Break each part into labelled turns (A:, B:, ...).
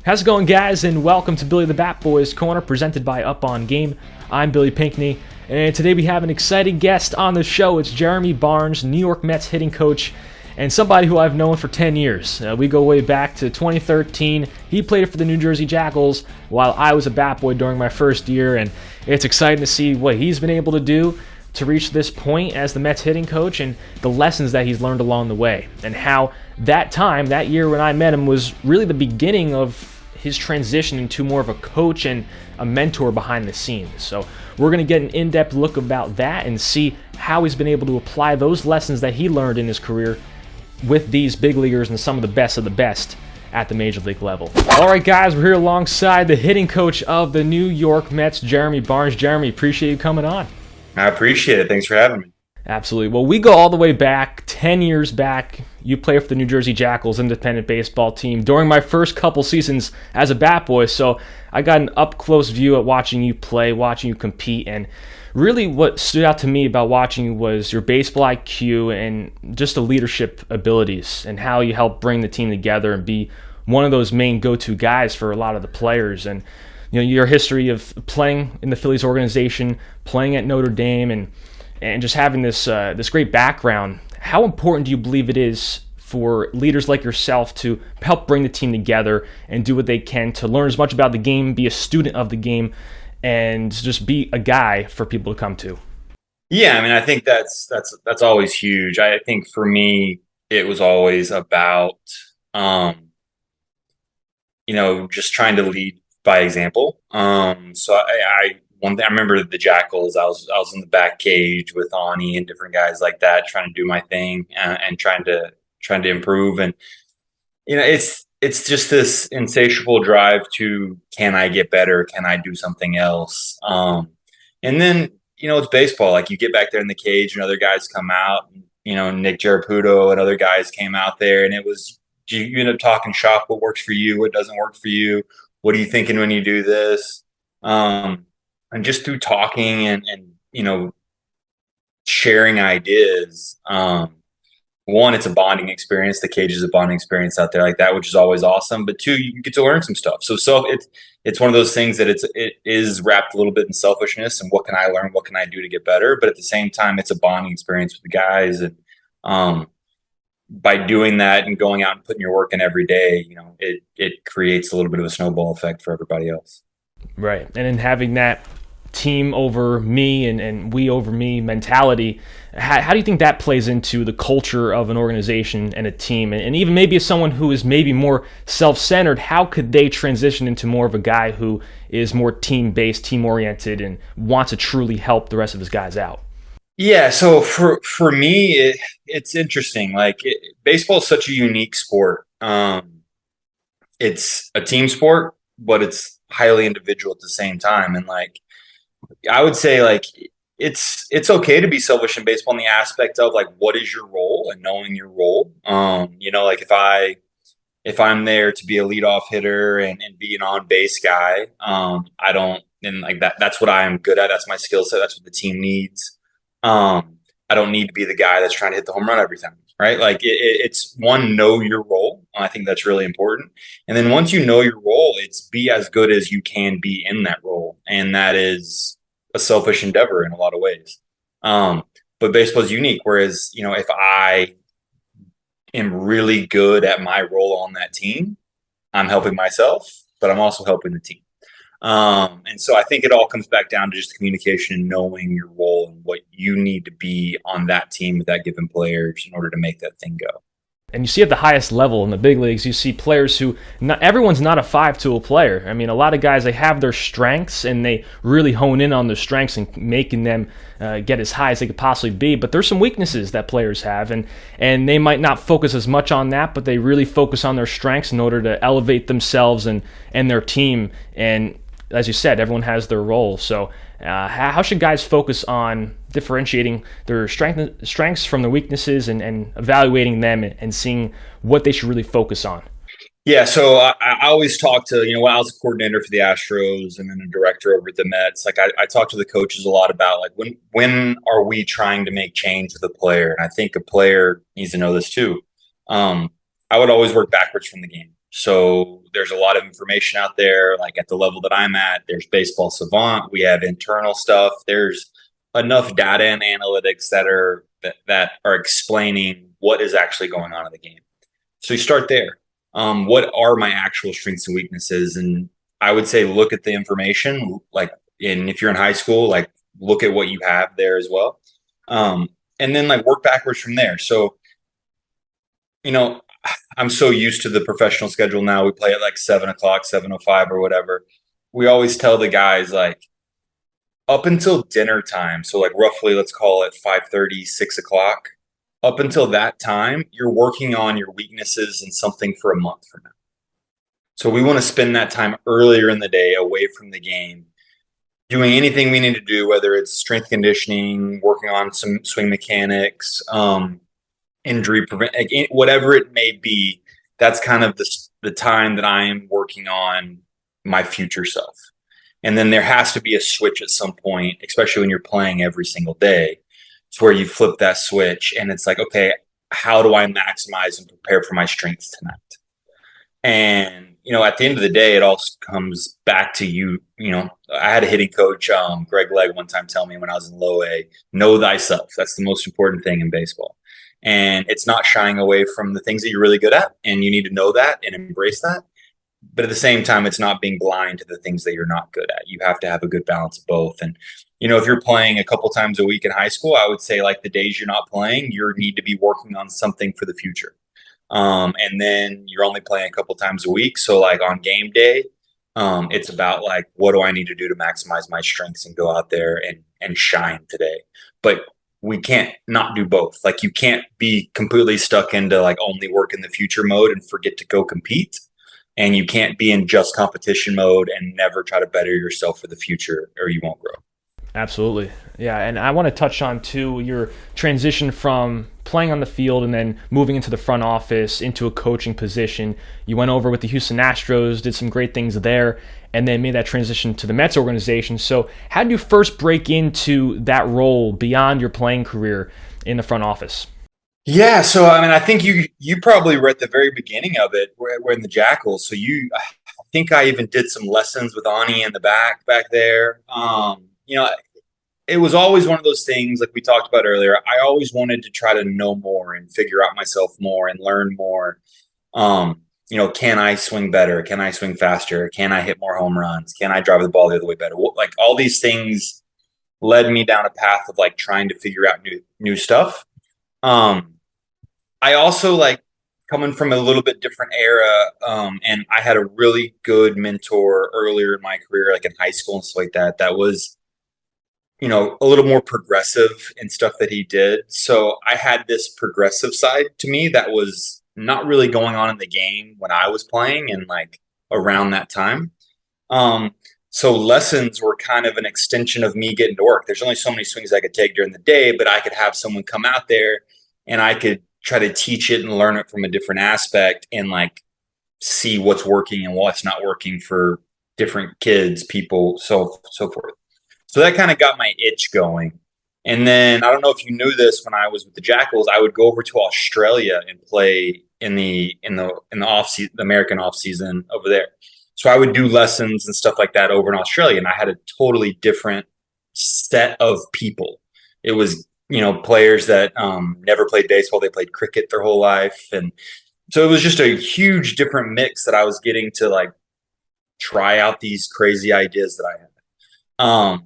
A: How's it going, guys, and welcome to Billy the Batboy's Corner, presented by Up On Game. I'm Billy Pinckney, and today we have an exciting guest on the show. It's Jeremy Barnes, New York Mets hitting coach, and somebody who I've known for 10 years. We go way back to 2013. He played for the New Jersey Jackals while I was a Batboy during my first year, and it's exciting to see what he's been able to do to reach this point as the Mets hitting coach and the lessons that he's learned along the way, and how that year when I met him was really the beginning of his transition into more of a coach and a mentor behind the scenes. So we're going to get an in-depth look about that and see how he's been able to apply those lessons that he learned in his career with these big leaguers and some of the best at the major league level. All right, guys, we're here alongside the hitting coach of the New York Mets, Jeremy Barnes. Jeremy, appreciate you coming on.
B: I appreciate it. Thanks for having me.
A: Absolutely. Well, we go all the way back, 10 years back. You played for the New Jersey Jackals independent baseball team during my first couple seasons as a Batboy, so I got an up-close view at watching you play, watching you compete, and really what stood out to me about watching you was your baseball IQ and just the leadership abilities and how you helped bring the team together and be one of those main go-to guys for a lot of the players. And you know, your history of playing in the Phillies organization, playing at Notre Dame, and just having this great background. How important do you believe it is for leaders like yourself to help bring the team together and do what they can to learn as much about the game, be a student of the game, and just be a guy for people to come to?
B: Yeah, I mean, I think that's always huge. I think for me, it was always about just trying to lead by example. So I remember the Jackals. I was in the back cage with Ani and different guys like that, trying to do my thing and trying to improve. And it's just this insatiable drive to, can I get better? Can I do something else? And then it's baseball. Like, you get back there in the cage and other guys come out. Nick Jaraputo and other guys came out there, and it was, you end up talking shop. What works for you? What doesn't work for you? What are you thinking when you do this? And just through talking and sharing ideas, one, it's a bonding experience. The cage is a bonding experience out there like that, which is always awesome. But two, you get to learn some stuff. So it's one of those things that it is wrapped a little bit in selfishness and what can I learn? What can I do to get better? But at the same time, it's a bonding experience with the guys. And by doing that and going out and putting your work in every day, it creates a little bit of a snowball effect for everybody else.
A: Right. And in having that team over me and we over me mentality, how do you think that plays into the culture of an organization and a team? And even maybe as someone who is maybe more self-centered, how could they transition into more of a guy who is more team-based, team-oriented, and wants to truly help the rest of his guys out?
B: Yeah, so for me, it's interesting. Like, baseball is such a unique sport. It's a team sport, but it's highly individual at the same time. And like, I would say, like, it's okay to be selfish in baseball in the aspect of, like, what is your role and knowing your role. Like, if I'm there to be a leadoff hitter and be an on base guy, I don't, and like that's what I am good at. That's my skill set. That's what the team needs. I don't need to be the guy that's trying to hit the home run every time, right? Like, it's one, know your role. I think that's really important. And then once you know your role, it's be as good as you can be in that role. And that is a selfish endeavor in a lot of ways. But baseball is unique. Whereas, if I am really good at my role on that team, I'm helping myself, but I'm also helping the team. And so I think it all comes back down to just communication and knowing your role and what you need to be on that team with that given players in order to make that thing go.
A: And you see at the highest level in the big leagues, you see players who, everyone's not a five-tool player. I mean, a lot of guys, they have their strengths and they really hone in on their strengths and making them get as high as they could possibly be. But there's some weaknesses that players have, and they might not focus as much on that, but they really focus on their strengths in order to elevate themselves and their team. And as you said, everyone has their role. So how should guys focus on differentiating their strengths from their weaknesses and evaluating them and seeing what they should really focus on?
B: Yeah, so I always talk to, when I was a coordinator for the Astros and then a director over at the Mets, like I talk to the coaches a lot about, like, when are we trying to make change with a player? And I think a player needs to know this too. I would always work backwards from the game. So there's a lot of information out there. Like at the level that I'm at, there's Baseball Savant. We have internal stuff. There's enough data and analytics that are explaining what is actually going on in the game. So you start there. What are my actual strengths and weaknesses? And I would say look at the information. Like, and if you're in high school, like look at what you have there as well, and then like work backwards from there. So you know, I'm so used to the professional schedule now. We play at like 7 o'clock, 7:05 or whatever. We always tell the guys like up until dinner time. So like roughly, let's call it 5:30, 6 o'clock. Up until that time, you're working on your weaknesses and something for a month from now. So we want to spend that time earlier in the day away from the game, doing anything we need to do, whether it's strength conditioning, working on some swing mechanics, injury prevent, like, whatever it may be. That's kind of the time that I am working on my future self. And then there has to be a switch at some point, especially when you're playing every single day. It's where you flip that switch and it's like, okay, how do I maximize and prepare for my strengths tonight? And, at the end of the day, it all comes back to you. I had a hitting coach, Greg Legg, one time tell me when I was in low A, know thyself. That's the most important thing in baseball. And it's not shying away from the things that you're really good at. And you need to know that and embrace that. But at the same time, it's not being blind to the things that you're not good at. You have to have a good balance of both. And, if you're playing a couple times a week in high school, I would say like the days you're not playing, you need to be working on something for the future. And then you're only playing a couple times a week. So like on game day, it's about like, what do I need to do to maximize my strengths and go out there and shine today? But we can't not do both. Like you can't be completely stuck into like only work in the future mode and forget to go compete. And you can't be in just competition mode and never try to better yourself for the future or you won't grow.
A: Absolutely. Yeah, and I want to touch on, too, your transition from playing on the field and then moving into the front office, into a coaching position. You went over with the Houston Astros, did some great things there, and then made that transition to the Mets organization. So how did you first break into that role beyond your playing career in the front office?
B: Yeah, so I mean, I think you probably were at the very beginning of it. We're in the Jackals, so I think I even did some lessons with Ani in the back there. It was always one of those things like we talked about earlier. I always wanted to try to know more and figure out myself more and learn more. Can I swing better? Can I swing faster? Can I hit more home runs? Can I drive the ball the other way better? Like all these things led me down a path of like trying to figure out new stuff. I also like coming from a little bit different era, and I had a really good mentor earlier in my career, like in high school and stuff like that. That was a little more progressive in stuff that he did. So I had this progressive side to me that was not really going on in the game when I was playing and like around that time. So lessons were kind of an extension of me getting to work. There's only so many swings I could take during the day, but I could have someone come out there and I could try to teach it and learn it from a different aspect and like see what's working and what's not working for different kids, people, so forth. So that kind of got my itch going. And then I don't know if you knew this, when I was with the Jackals, I would go over to Australia and play in the off season, the American off season over there. So I would do lessons and stuff like that over in Australia, and I had a totally different set of people. It was players that never played baseball; they played cricket their whole life, and so it was just a huge different mix that I was getting to like try out these crazy ideas that I had.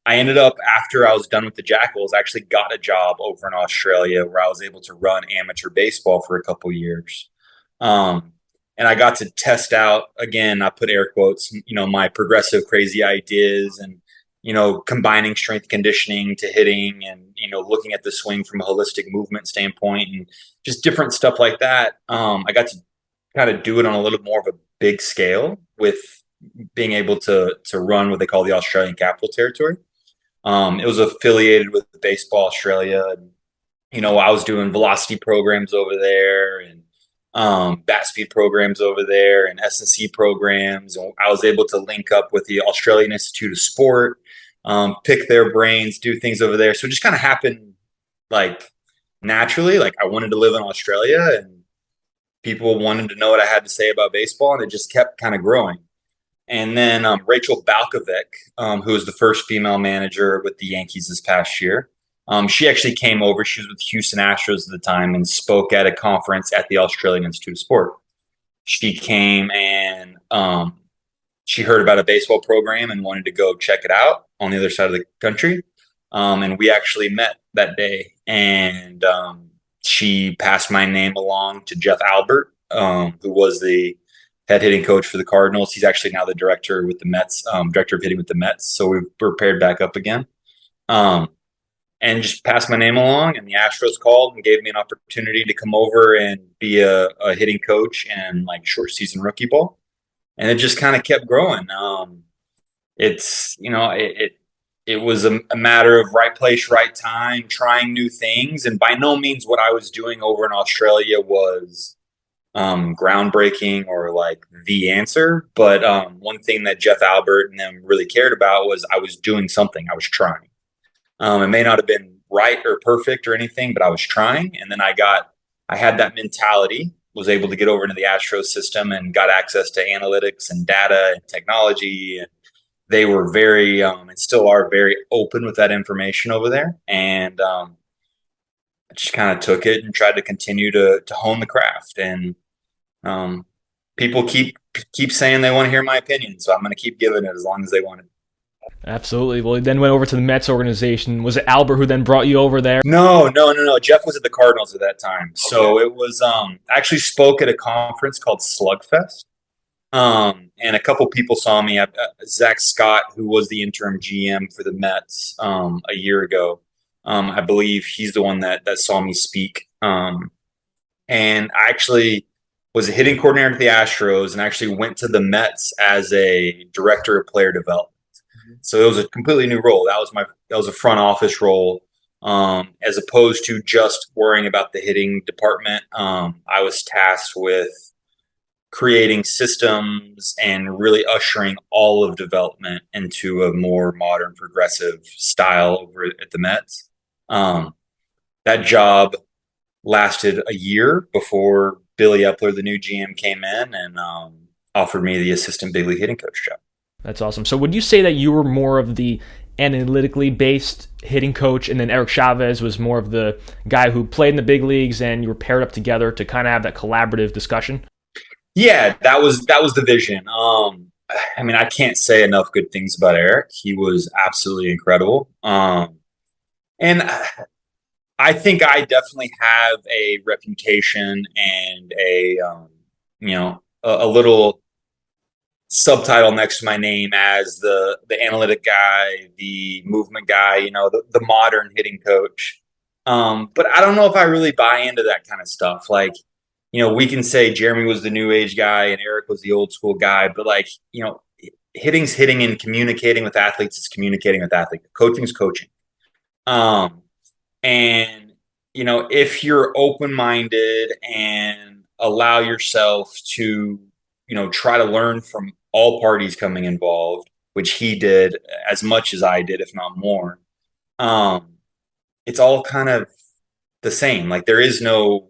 B: I ended up, after I was done with the Jackals, I actually got a job over in Australia where I was able to run amateur baseball for a couple years. And I got to test out, again, I put air quotes, my progressive crazy ideas and, combining strength conditioning to hitting and, looking at the swing from a holistic movement standpoint and just different stuff like that. I got to kind of do it on a little more of a big scale with being able to run what they call the Australian Capital Territory. It was affiliated with Baseball Australia. And, I was doing velocity programs over there and bat speed programs over there and S&C programs. And I was able to link up with the Australian Institute of Sport, pick their brains, do things over there. So it just kind of happened like naturally. Like I wanted to live in Australia and People wanted to know what I had to say about baseball, and it just kept kind of growing. And then Rachel Balkovec, who was the first female manager with the Yankees this past year, she actually came over. She was with Houston Astros at the time and spoke at a conference at the Australian Institute of Sport. She came and she heard about a baseball program and wanted to go check it out on the other side of the country. And we actually met that day. And she passed my name along to Jeff Albert, who was the head hitting coach for the Cardinals. He's actually now the director with the Mets, director of hitting with the Mets. So we're paired back up again. And just passed my name along, and the Astros called and gave me an opportunity to come over and be a hitting coach and like short season rookie ball. And it just kind of kept growing. It was a matter of right place, right time, trying new things. And by no means what I was doing over in Australia was groundbreaking or like the answer. But one thing that Jeff Albert and them really cared about was I was doing something. I was trying. It may not have been right or perfect or anything, but I was trying. And then I had that mentality, was able to get over into the Astros system and got access to analytics and data and technology. And they were very, and still are very open with that information over there. And I just kind of took it and tried to continue to hone the craft. And people keep saying they want to hear my opinion. So I'm going to keep giving it as long as they want it.
A: Absolutely. Well, he then went over to the Mets organization. Was it Albert who then brought you over there?
B: No. Jeff was at the Cardinals at that time. So it was, I actually spoke at a conference called Slugfest. And a couple people saw me. Zach Scott, who was the interim GM for the Mets a year ago, I believe he's the one that saw me speak. And I actually was a hitting coordinator at the Astros and actually went to the Mets as a director of player development. So it was a completely new role. That was a front office role, as opposed to just worrying about the hitting department. I was tasked with creating systems and really ushering all of development into a more modern, progressive style over at the Mets. That job lasted a year before Billy Epler, the new GM, came in and offered me the assistant big league hitting coach job.
A: That's awesome. So would you say that you were more of the analytically based hitting coach, and then Eric Chavez was more of the guy who played in the big leagues, and you were paired up together to kind of have that collaborative discussion?
B: Yeah, that was the vision. I mean, I can't say enough good things about Eric. He was absolutely incredible. And I think I definitely have a reputation and a little subtitle next to my name as the analytic guy, the movement guy, the modern hitting coach. But I don't know if I really buy into that kind of stuff. Like, we can say Jeremy was the new age guy and Eric was the old school guy, but hitting's hitting, and communicating with athletes is communicating with athletes. Coaching's coaching. And if you're open-minded and allow yourself to, try to learn from all parties coming involved, which he did as much as I did, if not more. It's all kind of the same. Like, there is no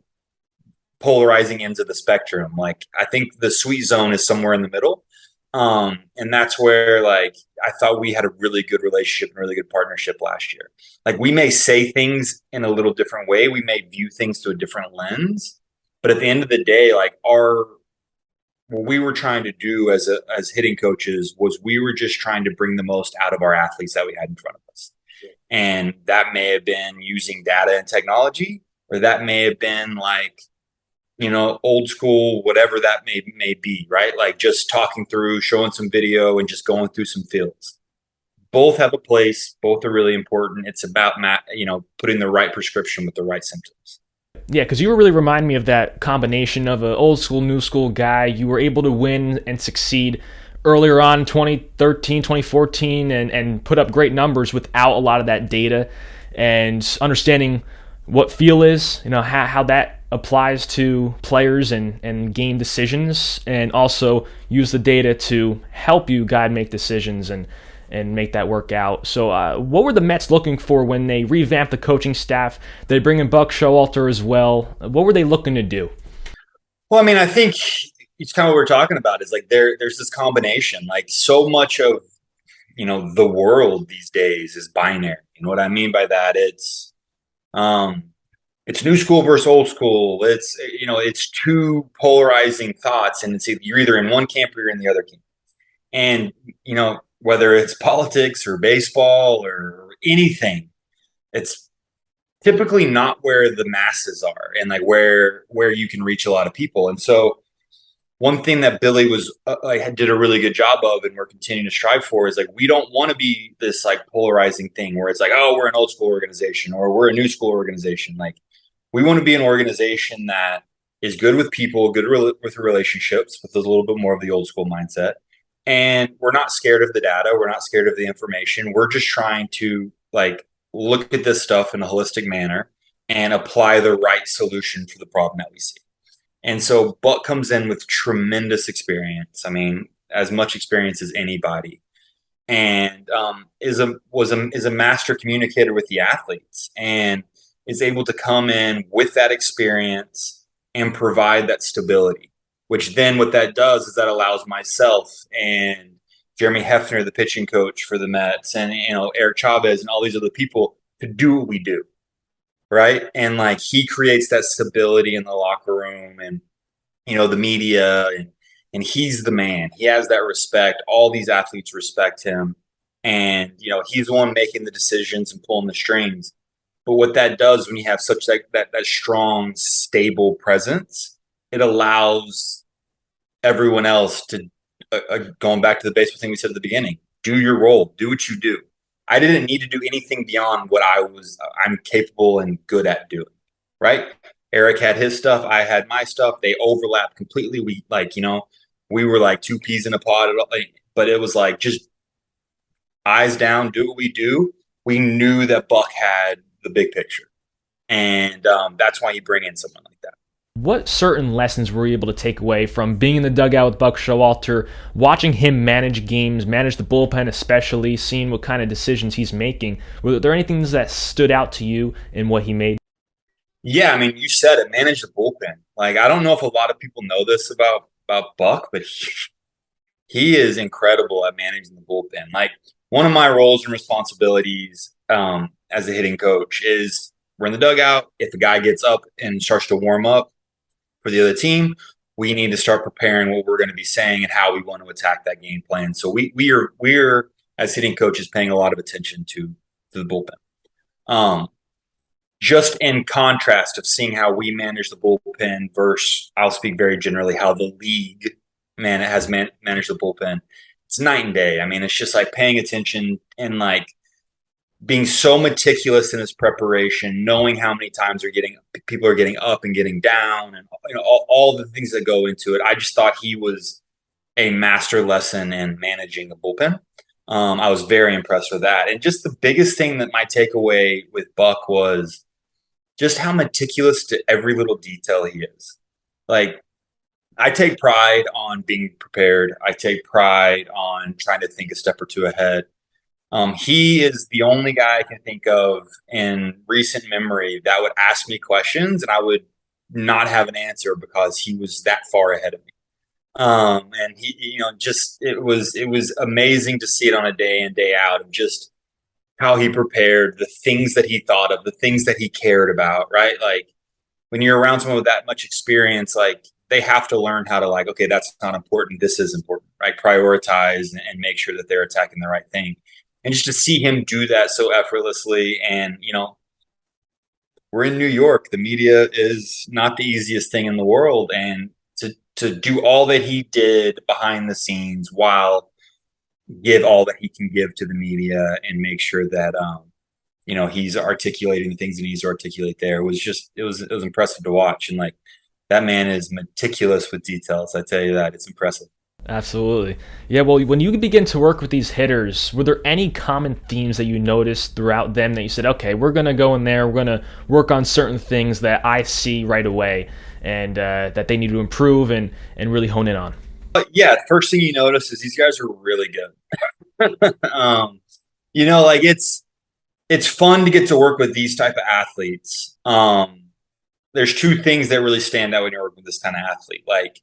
B: polarizing ends of the spectrum. Like, I think the sweet zone is somewhere in the middle. And that's where, I thought we had a really good relationship and really good partnership last year. Like, we may say things in a little different way. We may view things through a different lens, but at the end of the day, what we were trying to do as hitting coaches was we were just trying to bring the most out of our athletes that we had in front of us. And that may have been using data and technology, or that may have been old school, whatever that may be, right? Like, just talking through, showing some video and just going through some fields. Both have a place. Both are really important. It's about, putting the right prescription with the right symptoms.
A: Yeah, because you were really reminding me of that combination of an old school, new school guy. You were able to win and succeed earlier on, 2013, 2014, and put up great numbers without a lot of that data and understanding what feel is, how that applies to players and game decisions, and also use the data to help you guide make decisions and make that work out. So what were the Mets looking for when they revamped the coaching staff? They bring in Buck Showalter as well. What were they looking to do?
B: Well, I mean, I think it's kind of what we're talking about is like there's this combination. Like so much of the world these days is binary. You know what I mean by that? Um, it's new school versus old school. It's two polarizing thoughts, and you're either in one camp or you're in the other camp. And whether it's politics or baseball or anything, it's typically not where the masses are, and like where you can reach a lot of people. And so one thing that Billy was like did a really good job of, and we're continuing to strive for, is like we don't want to be this like polarizing thing where it's like, oh, we're an old school organization or we're a new school organization. Like we want to be an organization that is good with people, with relationships, with a little bit more of the old school mindset. And we're not scared of the data. We're not scared of the information. We're just trying to like look at this stuff in a holistic manner and apply the right solution for the problem that we see. And so Buck comes in with tremendous experience. I mean, as much experience as anybody, and is a master communicator with the athletes, and is able to come in with that experience and provide that stability. Which then what that does is that allows myself and Jeremy Hefner, the pitching coach for the Mets, and Eric Chavez and all these other people to do what we do, right? And like he creates that stability in the locker room and the media, and he's the man. He has that respect. All these athletes respect him, and he's the one making the decisions and pulling the strings. But what that does when you have such that strong, stable presence, it allows everyone else to going back to the basic thing we said at the beginning, do your role, do what you do. I didn't need to do anything beyond what I'm capable and good at doing, right? Eric had his stuff, I had my stuff. They overlapped completely. We were like two peas in a pod, but it was like just eyes down, do what we do. We knew that Buck had the big picture, and that's why you bring in someone like that.
A: What certain lessons were you able to take away from being in the dugout with Buck Showalter, watching him manage games, manage the bullpen especially, seeing what kind of decisions he's making? Were there any things that stood out to you in what he made?
B: Yeah, I mean, you said it. Manage the bullpen. Like, I don't know if a lot of people know this about Buck, but he is incredible at managing the bullpen. Like, one of my roles and responsibilities as a hitting coach is we're in the dugout. If a guy gets up and starts to warm up for the other team, we need to start preparing what we're going to be saying and how we want to attack that game plan. So we're as hitting coaches paying a lot of attention to the bullpen. Just in contrast of seeing how we manage the bullpen versus, I'll speak very generally, how the league has managed the bullpen. It's night and day. I mean, it's just like paying attention and like being so meticulous in his preparation, knowing how many times people are getting up and getting down, and all the things that go into it. I just thought he was a master lesson in managing the bullpen. I was very impressed with that. And just the biggest thing that my takeaway with Buck was just how meticulous to every little detail he is. Like, I take pride on being prepared. I take pride on trying to think a step or two ahead. He is the only guy I can think of in recent memory that would ask me questions and I would not have an answer because he was that far ahead of me. And he, just it was amazing to see it on a day in, day out of just how he prepared, the things that he thought of, the things that he cared about, right? Like when you're around someone with that much experience, like they have to learn how to like, okay, that's not important. This is important, right? Prioritize and make sure that they're attacking the right thing. And just to see him do that so effortlessly. And, we're in New York. The media is not the easiest thing in the world. And to do all that he did behind the scenes while give all that he can give to the media and make sure that he's articulating the things that he needs to articulate there was just it was impressive to watch. And like that man is meticulous with details. I tell you that, it's impressive.
A: Absolutely. Yeah, well, when you begin to work with these hitters, were there any common themes that you noticed throughout them that you said, okay, we're going to go in there, we're going to work on certain things that I see right away and that they need to improve and really hone in on?
B: But yeah, first thing you notice is these guys are really good. Like it's fun to get to work with these type of athletes. there's two things that really stand out when you're working with this kind of athlete. Like,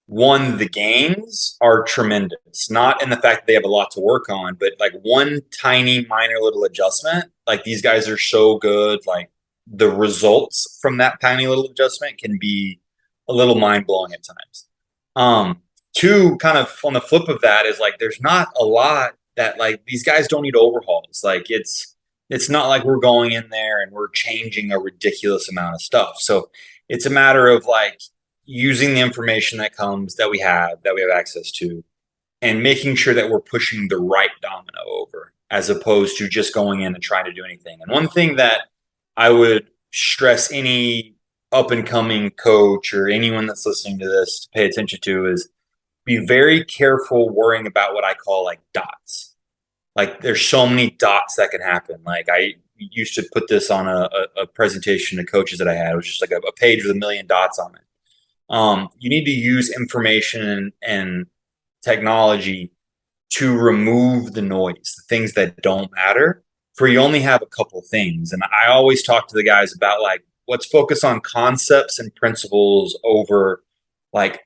B: one, the gains are tremendous, not in the fact that they have a lot to work on, but like one tiny minor little adjustment, like these guys are so good. Like the results from that tiny little adjustment can be a little mind blowing at times. Two, kind of on the flip of that, is like there's not a lot that like these guys don't need overhauls. Like it's not like we're going in there and we're changing a ridiculous amount of stuff. So it's a matter of like using the information that we have access to, and making sure that we're pushing the right domino over, as opposed to just going in and trying to do anything. And one thing that I would stress any up and coming coach or anyone that's listening to this to pay attention to is be very careful worrying about what I call like dots. Like there's so many dots that can happen. Like I used to put this on a presentation to coaches that I had. It was just like a page with a million dots on it. You need to use information and technology to remove the noise, the things that don't matter, for you only have a couple things. And I always talk to the guys about like, let's focus on concepts and principles over like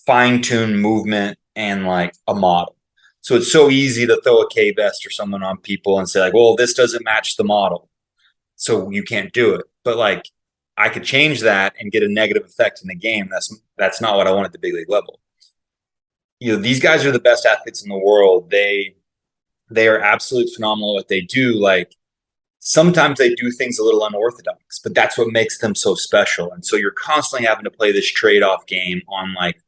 B: fine tune movement and like a model. So it's so easy to throw a K vest or someone on people and say like, well, this doesn't match the model, so you can't do it. But like, I could change that and get a negative effect in the game. That's not what I want at the big league level. These guys are the best athletes in the world. They are absolutely phenomenal at what they do. Like sometimes they do things a little unorthodox, but that's what makes them so special. And so you're constantly having to play this trade-off game on like,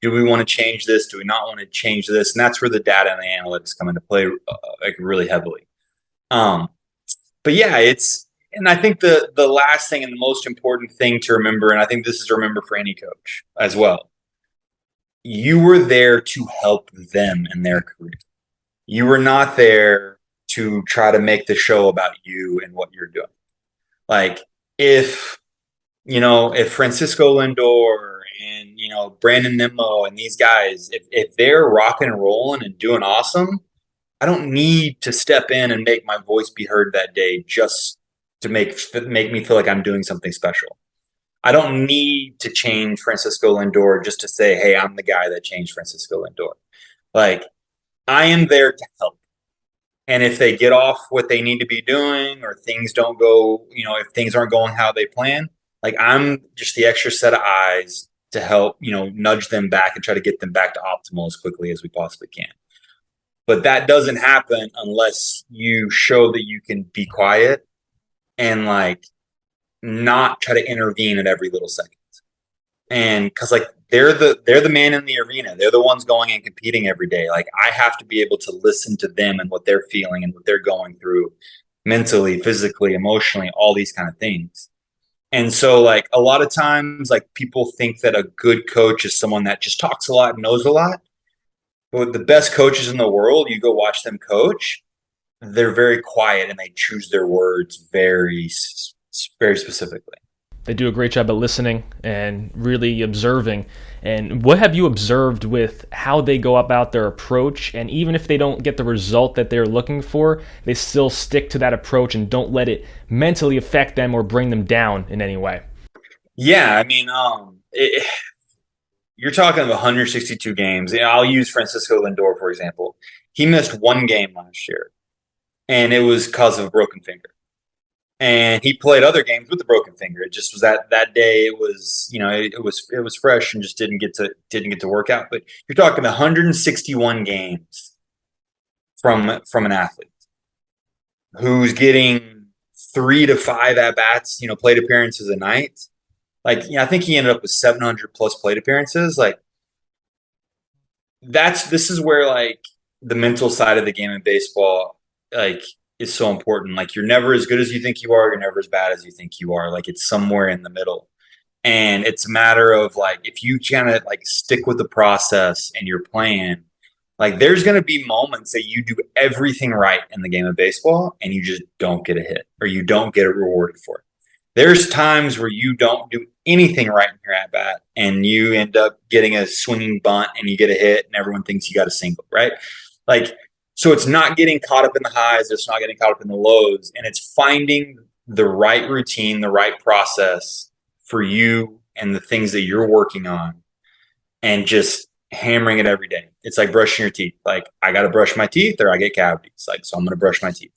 B: do we want to change this? Do we not want to change this? And that's where the data and the analytics come into play like really heavily. But yeah, and I think the last thing and the most important thing to remember, and I think this is to remember for any coach as well, you were there to help them in their career. You were not there to try to make the show about you and what you're doing. Like if Francisco Lindor and Brandon Nimmo and these guys, if they're rocking and rolling and doing awesome, I don't need to step in and make my voice be heard that day just to make me feel like I'm doing something special. I don't need to change Francisco Lindor just to say, hey, I'm the guy that changed Francisco Lindor. Like, I am there to help. And if they get off what they need to be doing, or things don't go, if things aren't going how they plan, like I'm just the extra set of eyes to help, nudge them back and try to get them back to optimal as quickly as we possibly can. But that doesn't happen unless you show that you can be quiet and like not try to intervene at every little second. And because like they're the man in the arena, they're the ones going and competing every day. Like I have to be able to listen to them and what they're feeling and what they're going through mentally, physically, emotionally, all these kind of things. And so like a lot of times like people think that a good coach is someone that just talks a lot and knows a lot. But the best coaches in the world, you go watch them coach, they're very quiet and they choose their words very, very specifically.
A: They do a great job at listening and really observing. And what have you observed with how they go about their approach? And even if they don't get the result that they're looking for, they still stick to that approach and don't let it mentally affect them or bring them down in any way.
B: Yeah, I mean, you're talking of 162 games. I'll use Francisco Lindor, for example. He missed one game last year, and it was because of a broken finger. And he played other games with the broken finger. It just was that day. It was it was fresh and just didn't get to work out. But you're talking 161 games from an athlete who's getting 3 to 5 at bats, plate appearances a night. Like I think he ended up with 700 plus plate appearances. Like this is where like the mental side of the game in baseball like is so important. Like you're never as good as you think you are. You're never as bad as you think you are. Like it's somewhere in the middle. And it's a matter of like, if you kind of like stick with the process and your plan, like there's going to be moments that you do everything right in the game of baseball and you just don't get a hit or you don't get rewarded for it. There's times where you don't do anything right in your at bat and you end up getting a swinging bunt and you get a hit and everyone thinks you got a single, right? Like, so it's not getting caught up in the highs, it's not getting caught up in the lows, and it's finding the right routine, the right process for you and the things that you're working on and just hammering it every day. It's like brushing your teeth. Like, I got to brush my teeth or I get cavities. Like, so I'm going to brush my teeth.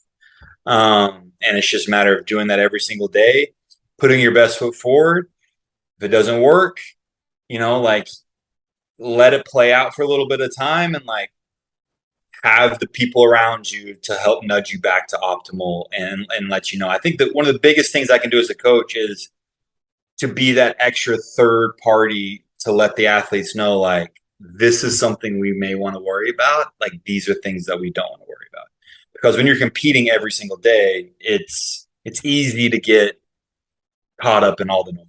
B: And it's just a matter of doing that every single day, putting your best foot forward. If it doesn't work, like, let it play out for a little bit of time and like have the people around you to help nudge you back to optimal and let you know. I think that one of the biggest things I can do as a coach is to be that extra third party to let the athletes know, like, this is something we may want to worry about. Like, these are things that we don't want to worry about. Because when you're competing every single day, it's easy to get caught up in all the noise.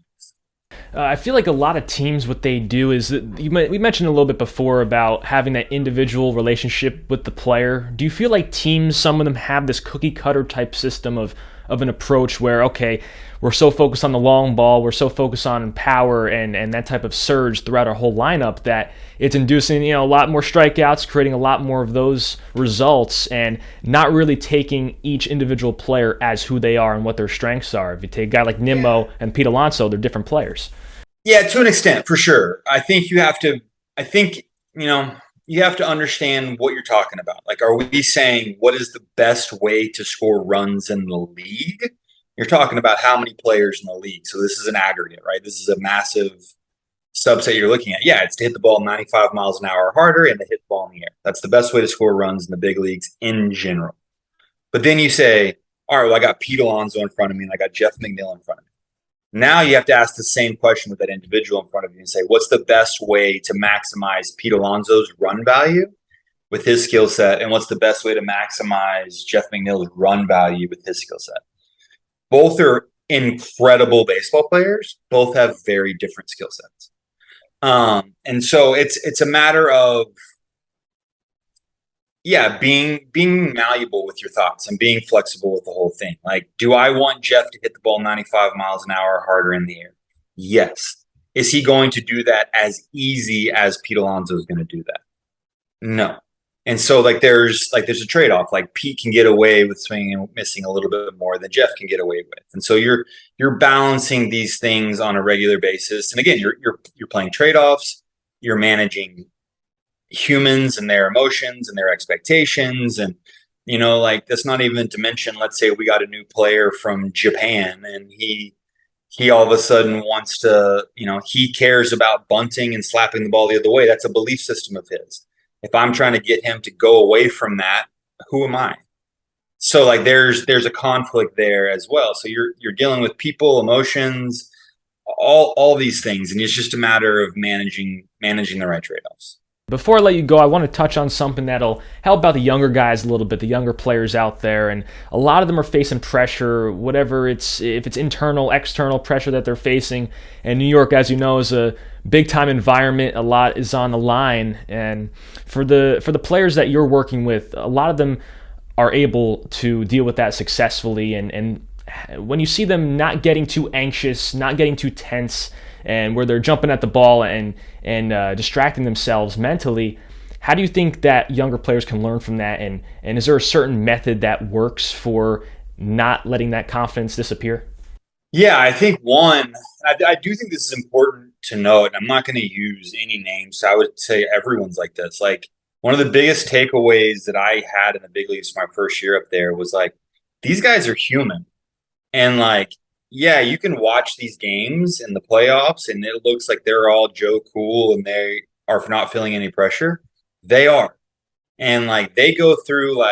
A: I feel like a lot of teams, what they do is that we mentioned a little bit before about having that individual relationship with the player. Do you feel like teams, some of them have this cookie cutter type system of an approach where, okay, we're so focused on the long ball, we're so focused on power and that type of surge throughout our whole lineup that it's inducing, a lot more strikeouts, creating a lot more of those results, and not really taking each individual player as who they are and what their strengths are. If you take a guy like Nimmo and Pete Alonso, they're different players.
B: Yeah, to an extent, for sure. I think you have to understand what you're talking about. Like, are we saying what is the best way to score runs in the league? You're talking about how many players in the league. So this is an aggregate, right? This is a massive subset you're looking at. Yeah, it's to hit the ball 95 miles an hour or harder and to hit the ball in the air. That's the best way to score runs in the big leagues in general. But then you say, all right, well, I got Pete Alonso in front of me and I got Jeff McNeil in front of me. Now you have to ask the same question with that individual in front of you and say, what's the best way to maximize Pete Alonso's run value with his skill set? And what's the best way to maximize Jeff McNeil's run value with his skill set? Both are incredible baseball players. Both have very different skill sets. And so it's a matter of, being malleable with your thoughts and being flexible with the whole thing. Like, do I want Jeff to hit the ball 95 miles an hour harder in the air? Yes. Is he going to do that as easy as Pete Alonso is going to do that? No. And so there's a trade-off. Like, Pete can get away with swinging and missing a little bit more than Jeff can get away with. And so you're balancing these things on a regular basis. And again, you're playing trade-offs, you're managing humans and their emotions and their expectations. And, that's not even to mention, let's say we got a new player from Japan and he all of a sudden wants to, he cares about bunting and slapping the ball the other way. That's a belief system of his. If I'm trying to get him to go away from that, who am I? So there's a conflict there as well. So you're dealing with people, emotions, all these things. And it's just a matter of managing the right trade-offs.
A: Before I let you go, I want to touch on something that'll help out the younger guys a little bit, the younger players out there. And a lot of them are facing pressure, if it's internal, external pressure that they're facing. And New York, as you know, is a big-time environment. A lot is on the line. And for the players that you're working with, a lot of them are able to deal with that successfully. And when you see them not getting too anxious, not getting too tense, and where they're jumping at the ball and distracting themselves mentally, how do you think that younger players can learn from that? And is there a certain method that works for not letting that confidence disappear?
B: Yeah, I think I do think this is important to note, and I'm not going to use any names. So I would say everyone's like this. Like, one of the biggest takeaways that I had in the big leagues my first year up there was like, these guys are human. And yeah, you can watch these games in the playoffs and it looks like they're all Joe Cool and they are not feeling any pressure. They are. And they go through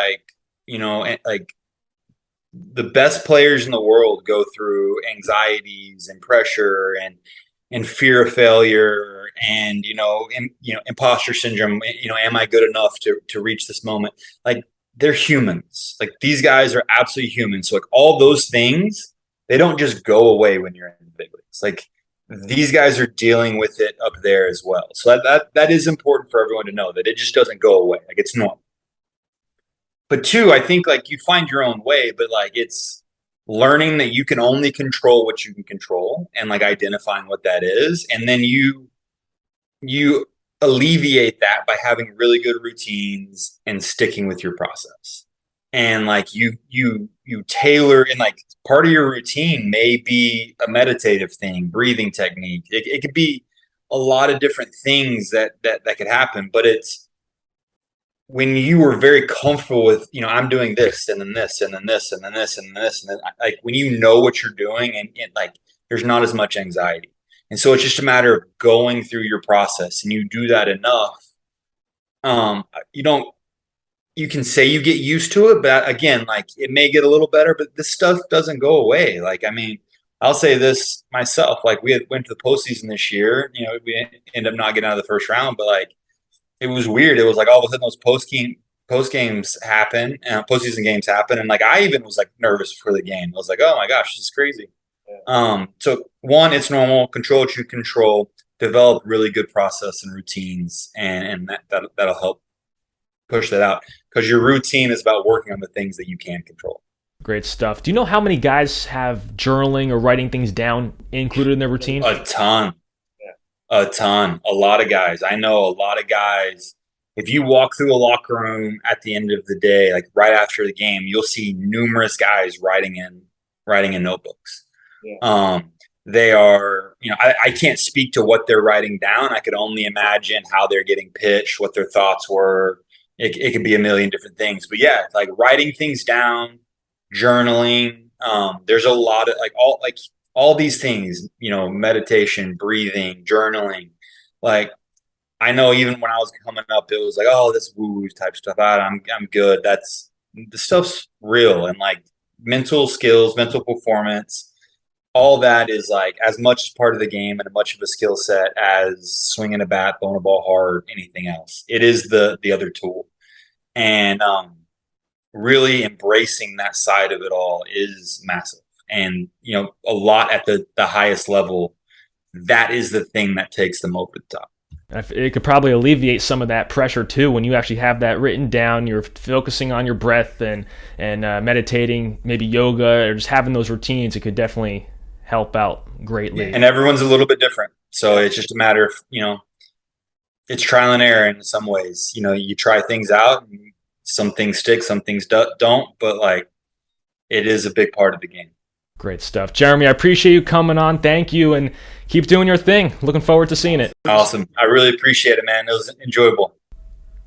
B: the best players in the world go through anxieties and pressure and fear of failure and imposter syndrome. Am I good enough to reach this moment? They're humans. These guys are absolutely human. So all those things, they don't just go away when you're in the big leagues. These guys are dealing with it up there as well. So that is important for everyone to know, that it just doesn't go away. It's normal. But two, I think you find your own way, but it's learning that you can only control what you can control and identifying what that is. And then you alleviate that by having really good routines and sticking with your process. and like you tailor, and like part of your routine may be a meditative thing, breathing technique. It could be a lot of different things that could happen, but it's when you were very comfortable with, I'm doing this and then this and then this and then this and then this and then, like when you know what you're doing, and like there's not as much anxiety. And so it's just a matter of going through your process, and you do that enough. You don't, you can say you get used to it, but again, like it may get a little better, but this stuff doesn't go away. Like, I mean, I'll say this myself, like went to the postseason this year, we end up not getting out of the first round, but like, it was weird. It was like all of a sudden those post games happen, and postseason games happen, and like I even was like nervous for the game. I was like, oh my gosh, this is crazy. So one, it's normal. Control what you control. Develop really good process and routines, and that'll help push that out, because your routine is about working on the things that you can control.
A: Great stuff. Do you know how many guys have journaling or writing things down included in their routine?
B: A ton. A ton. A lot of guys. I know a lot of guys. If you walk through a locker room at the end of the day, like right after the game, you'll see numerous guys writing in notebooks. Yeah. They are, I can't speak to what they're writing down. I could only imagine how they're getting pitched, what their thoughts were. It could be a million different things. But yeah, like writing things down, journaling. There's a lot of all these things, meditation, breathing, journaling. Like, I know even when I was coming up, it was like, oh, this woo type stuff. I'm good. The stuff's real, and like mental skills, mental performance, all that is like as much part of the game and as much of a skill set as swinging a bat, throwing a ball hard, anything else. It is the other tool, and really embracing that side of it all is massive. And a lot at the highest level, that is the thing that takes them over the top.
A: It could probably alleviate some of that pressure too when you actually have that written down. You're focusing on your breath and meditating, maybe yoga, or just having those routines. It could definitely help out greatly.
B: Yeah, and everyone's a little bit different, so it's just a matter of it's trial and error in some ways. You try things out, and some things stick, some things don't, but like it is a big part of the game.
A: Great stuff. Jeremy, I appreciate you coming on. Thank you, and keep doing your thing. Looking forward to seeing it.
B: Awesome. I really appreciate it, man. It was enjoyable.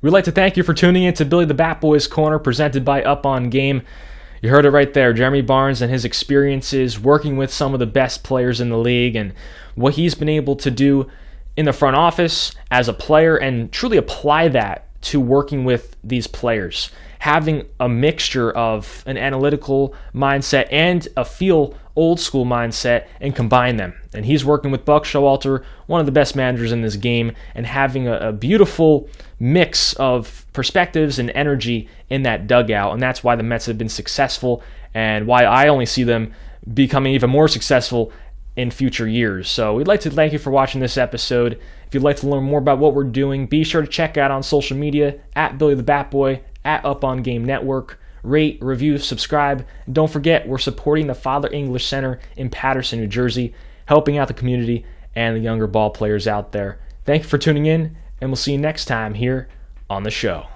A: We'd like to thank you for tuning in to Billy the Bat Boy's Corner, presented by Up On Game. You heard it right there. Jeremy Barnes and his experiences working with some of the best players in the league, and what he's been able to do in the front office as a player, and truly apply that to working with these players. Having a mixture of an analytical mindset and a feel old school mindset, and combine them. And he's working with Buck Showalter, one of the best managers in this game, and having a beautiful mix of perspectives and energy in that dugout. And that's why the Mets have been successful, and why I only see them becoming even more successful in future years. So we'd like to thank you for watching this episode. If you'd like to learn more about what we're doing, be sure to check out on social media at Billy the Bat Boy, at Up On Game Network. Rate, review, subscribe. And don't forget, we're supporting the Father English Center in Paterson, New Jersey, helping out the community and the younger ball players out there. Thank you for tuning in, and we'll see you next time here on the show.